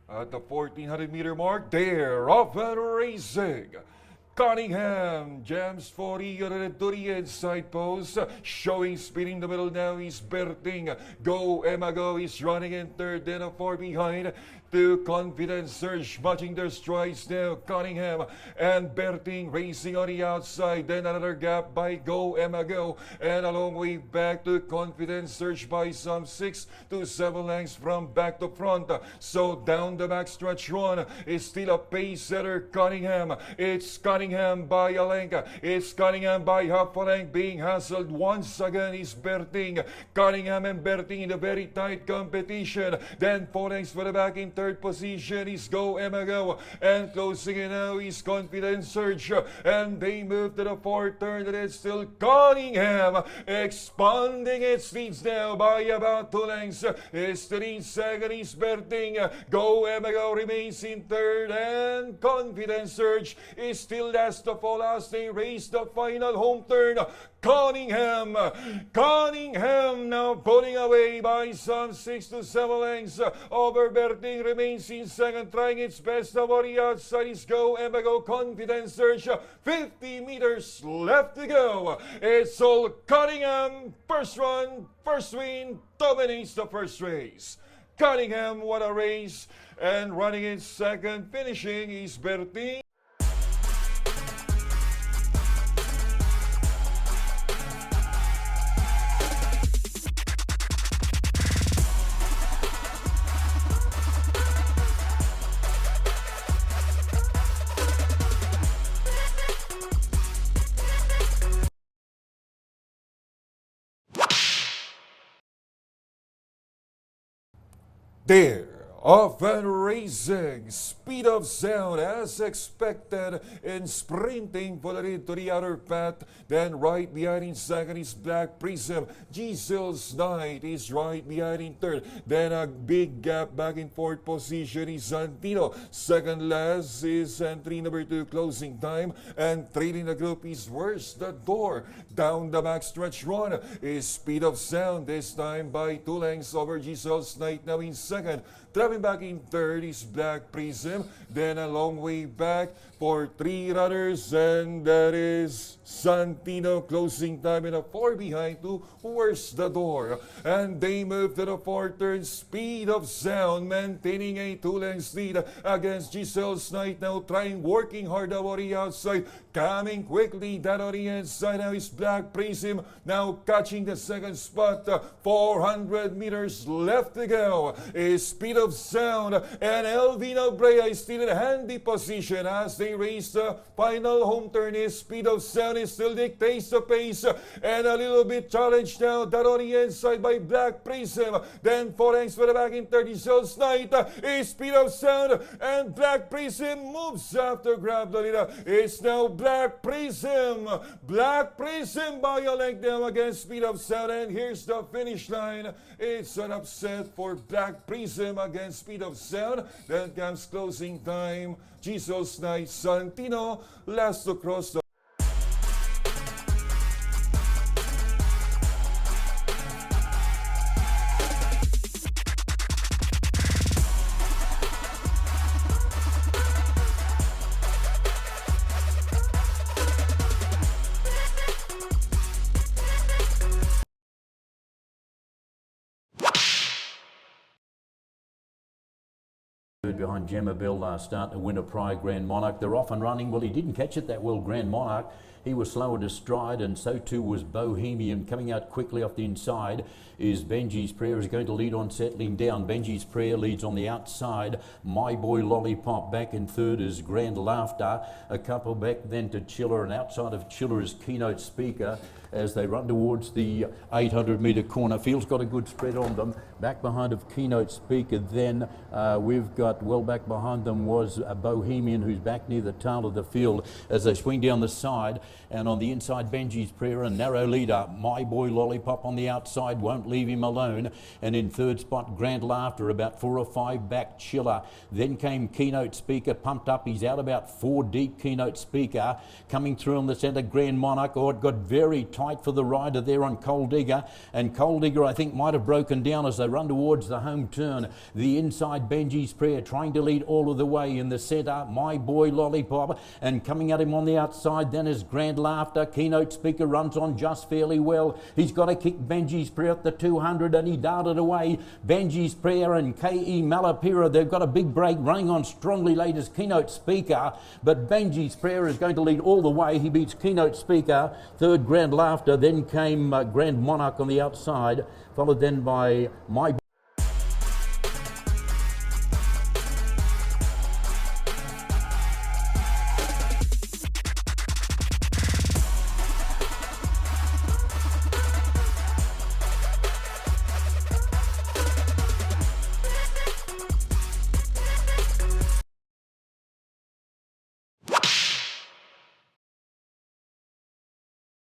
At the 1400-meter mark, they're off and racing. Cunningham jams 40 to the inside post, showing speed in the middle now. He's Berting. Go Emma Go is running in third, then a four behind. To Confidence Surge, matching their strides now. Cunningham and Berting racing on the outside. Then another gap by Go Emma Go, and a long way back to Confidence Surge by some 6 to 7 lengths from back to front. So down the back stretch run is still a pace setter. Cunningham. It's Cunningham by a length. It's Cunningham by half a length, being hassled once again is Berting. Cunningham and Berting in a very tight competition. Then 4 lengths for the back in third position is Go Emma Go, and closing in now is Confidence Surge, and they move to the fourth turn, and it's still Cunningham expanding its leads now by about 2 lengths. It's 3 seconds is Berting. Go Emma Go remains in third, and Confidence Surge is still last of all as they race the final home turn. Cunningham now pulling away by some 6 to 7 lengths over Berting, remains in second, trying its best over the outside is Go Emma Go. Confidence Surge, 50 meters left to go. It's all Cunningham, first run, first win, dominates the first race. Cunningham, what a race, and running in second, finishing is Berting. There, off and racing, speed of sound as expected, in sprinting for the lead to the outer path. Then right behind in second is Black Prism. Giselle's Knight is right behind in third. Then a big gap back in fourth position is Santino. Second last is entry number 2, closing time. And trailing the group is Where's the Door. Down the backstretch run is Speed of Sound, this time by 2 lengths over Giselle's Knight, now in second. Driving back in third is Black Prism. Then a long way back for 3 runners, and that is Santino, closing time in a 4 behind to Where's the Door. And they move to the fourth turn. Speed of Sound maintaining a 2 lengths lead against Giselle's Knight, now working hard over the outside. Coming quickly down on the inside now is Black Prism, now catching the second spot. 400 meters left to go is Speed of Sound, and Elvino Brea is still in a handy position as they race the final home turn. Is Speed of Sound is still dictates the pace, and a little bit challenged now down on the inside by Black Prism. Then 4 lengths for the back in 30 Giselle's Knight is Speed of Sound, and Black Prism moves after grab the leader. It's now Black Prism by a length now against Speed of Sound, and here's the finish line. It's an upset for Black Prism against Speed of Sound. Then comes closing time. Giselle's Knight, Santino last to cross the behind Gemma Bell start to win a Pride Grand Monarch. They're off and running. Well, he didn't catch it that well, Grand Monarch. He was slower to stride, and so too was Bohemian. Coming out quickly off the inside is Benji's Prayer, is going to lead on, settling down. Benji's Prayer leads on the outside. My Boy Lollipop back in third is Grand Laughter. A couple back then to Chiller, and outside of Chiller is Keynote Speaker as they run towards the 800-metre corner. Field's got a good spread on them. Back behind of Keynote Speaker, then we've got, well, back behind them was a Bohemian, who's back near the tail of the field as they swing down the side. And on the inside, Benji's Prayer, and narrow leader, My Boy Lollipop on the outside, won't leave him alone. And in third spot, Grand Laughter, about 4 or 5 back, Chiller. Then came Keynote Speaker, pumped up. He's out about 4 deep, Keynote Speaker. Coming through on the centre, Grand Monarch. Oh, it got very tight for the rider there on Coal Digger. And Coal Digger, I think, might have broken down as they run towards the home turn. The inside, Benji's Prayer, trying to lead all of the way. In the centre, My Boy Lollipop. And coming at him on the outside, then is Grand Laughter. Keynote Speaker runs on just fairly well. He's got to kick Benji's Prayer at the 200, and he darted away. Benji's Prayer and K.E. Malapira, they've got a big break, running on strongly late as Keynote Speaker, but Benji's Prayer is going to lead all the way. He beats Keynote Speaker, third Grand Laughter, then came Grand Monarch on the outside, followed then by My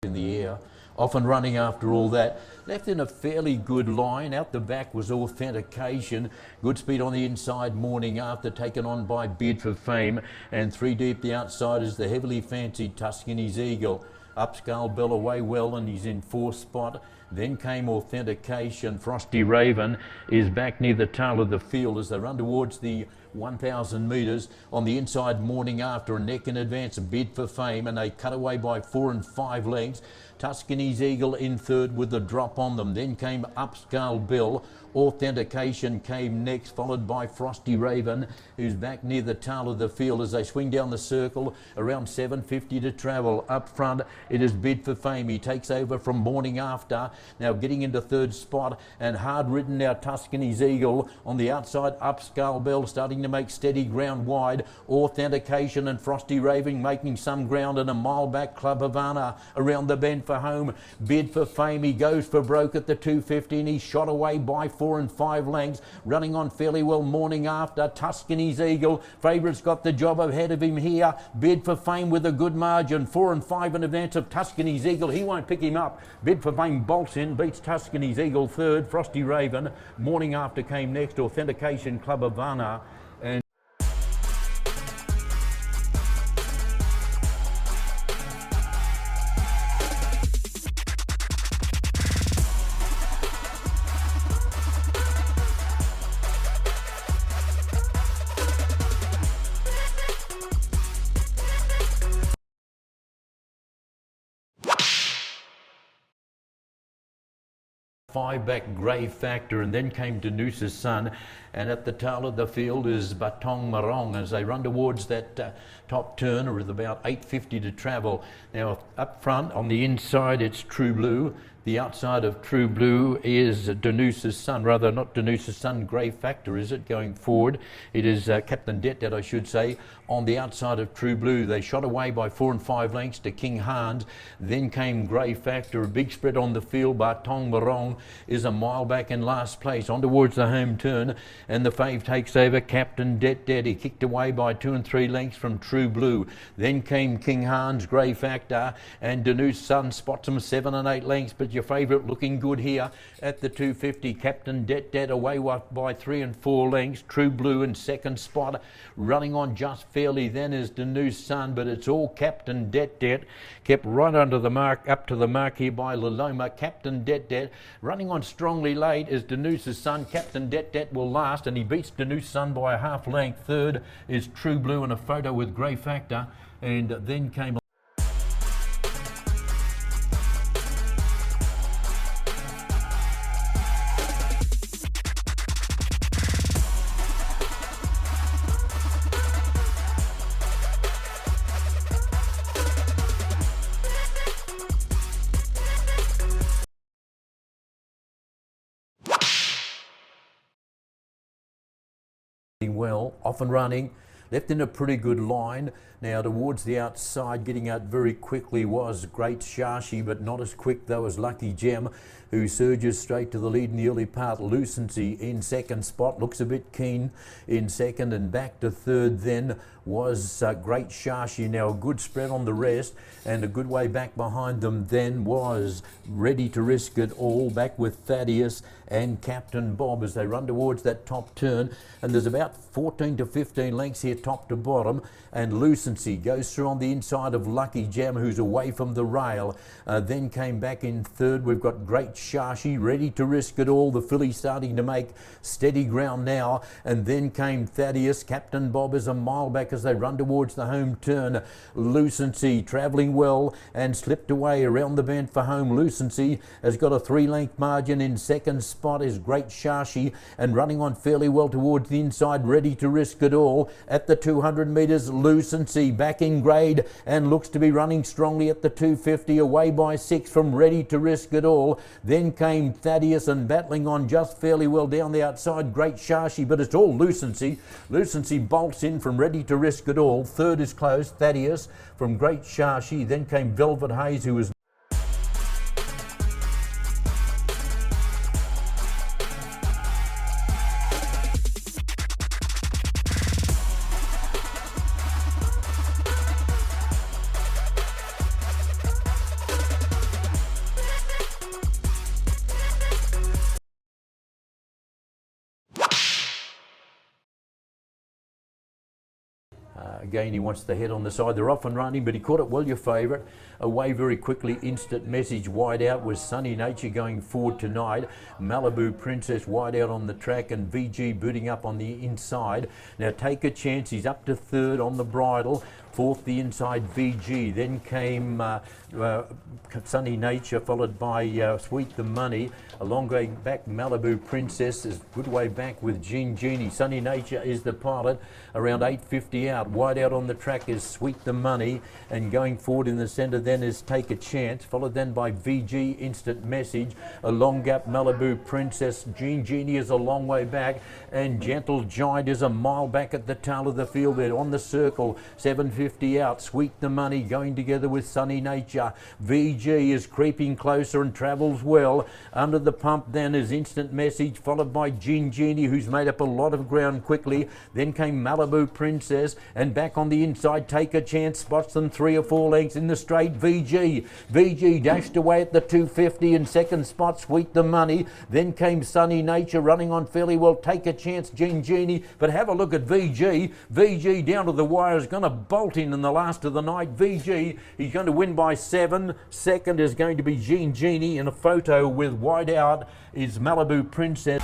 in the air, often running after all that. Left in a fairly good line. Out the back was Authentication. Good speed on the inside, Morning After, taken on by Bid for Fame. And 3 deep the outside is the heavily fancied Tuscany's Eagle. Upscale Bell away well, and he's in 4th spot. Then came Authentication. Frosty Raven is back near the tail of the field as they run towards the 1,000 metres. On the inside, Morning After, a neck in advance, a Bid for Fame, and they cut away by 4 and 5 lengths. Tuscany's Eagle in third with the drop on them. Then came Upscale Bill. Authentication came next, followed by Frosty Raven, who's back near the tail of the field as they swing down the circle. Around 7:50 to travel. Up front, it is Bid for Fame. He takes over from Morning After. Now getting into third spot, and hard ridden now Tuscany's Eagle. On the outside, Upscale Bell starting to make steady ground wide. Authentication and Frosty Raven making some ground, and a mile back, Club Havana around the bend for home. Bid for Fame, he goes for broke at the 250, and he's shot away by 4 and 5 lengths. Running on fairly well, Morning After. Tuscany's Eagle, favourite's got the job ahead of him here. Bid for Fame with a good margin, 4 and 5 in advance of Tuscany's Eagle. He won't pick him up. Bid for Fame bolts in, beats Tuscany's Eagle third. Frosty Raven, Morning After came next. Authentication, Club Havana. And 5 back, Grey Factor, and then came Danusa's Son, and at the tail of the field is Batong Marong as they run towards that top turn with about 8:50 to travel. Now up front on the inside it's True Blue. The outside of True Blue is Danusa's Son, rather not Danusa's Son, Grey Factor is it going forward. It is Captain Det, I should say. On the outside of True Blue, they shot away by 4 and 5 lengths to King Hans. Then came Grey Factor, a big spread on the field. Batong Marong is a mile back in last place, on towards the home turn, and the fave takes over Captain Det. He kicked away by 2 and 3 lengths from True Blue. Then came King Hans, Grey Factor, and Danusa's Son spots him 7 and 8 lengths, but your favourite looking good here at the 250. Captain Det away by 3 and 4 lengths. True Blue in second spot, running on just fairly then is Danusa's Son, but it's all Captain Det. Kept right under the mark, up to the mark here by Laloma. Captain Det running on strongly late is Danusa's Son. Captain Det will last, and he beats Danusa's Son by a half length. Third is True Blue in a photo with Grey Factor, and then came well, off and running. left in a pretty good line. Now towards the outside, getting out very quickly was Great Shashi, but not as quick though as Lucky Gem, who surges straight to the lead in the early part. Lucency in second spot, looks a bit keen in second, and back to third then was Great Shashi. Now a good spread on the rest, and a good way back behind them then was Ready to Risk It All, back with Thaddeus and Captain Bob as they run towards that top turn. And there's about 14 to 15 lengths here top to bottom, and Lucency goes through on the inside of Lucky Gem, who's away from the rail. Then came back in third. We've got Great Shashi, Ready to Risk It All, the filly starting to make steady ground now, and then came Thaddeus. Captain Bob is a mile back as they run towards the home turn. Lucency travelling well and slipped away around the bend for home. Lucency has got a 3-length margin. In second spot is Great Shashi, and running on fairly well towards the inside, Ready to Risk It All. At the 200 metres, Lucency back in grade and looks to be running strongly at the 250, away by 6 from Ready to Risk It All. Then came Thaddeus, and battling on just fairly well down the outside, Great Shashi, but it's all Lucency. Lucency bolts in from Ready to Risk It All. Third is close, Thaddeus from Great Shashi. Then came Velvet Haze, who was again, he wants the head on the side. They're off and running, but he caught it well, your favourite. Away very quickly, Instant Message wide out was Sunny Nature going forward tonight. Malibu Princess wide out on the track, and VG booting up on the inside. Now Take a Chance, he's up to third on the bridle. Fourth, the inside VG. Then came Sunny Nature, followed by Sweet the Money. A long way back, Malibu Princess is good way back with Genie. Sunny Nature is the pilot, around 8.50 out. Wide out on the track is Sweet the Money, and going forward in the centre then is Take a Chance, followed then by VG, Instant Message. A long gap, Malibu Princess. Genie is a long way back, and Gentle Giant is a mile back at the tail of the field. They're on the circle, 7.50 out. Sweet the Money going together with Sunny Nature. VG is creeping closer and travels well. Under the pump then is Instant Message, followed by Genie, who's made up a lot of ground quickly. Then came Malibu Princess, and back on the inside, Take a Chance spots them 3 or 4 lengths in the straight. VG dashed away at the 250. In second spot, Sweet the Money. Then came Sunny Nature running on fairly well. Take a Chance, Genie, but have a look at VG down to the wire, is going to bolt in the last of the night. VG, he's going to win by 7. Second is going to be Genie, and a photo with wide out is Malibu Princess.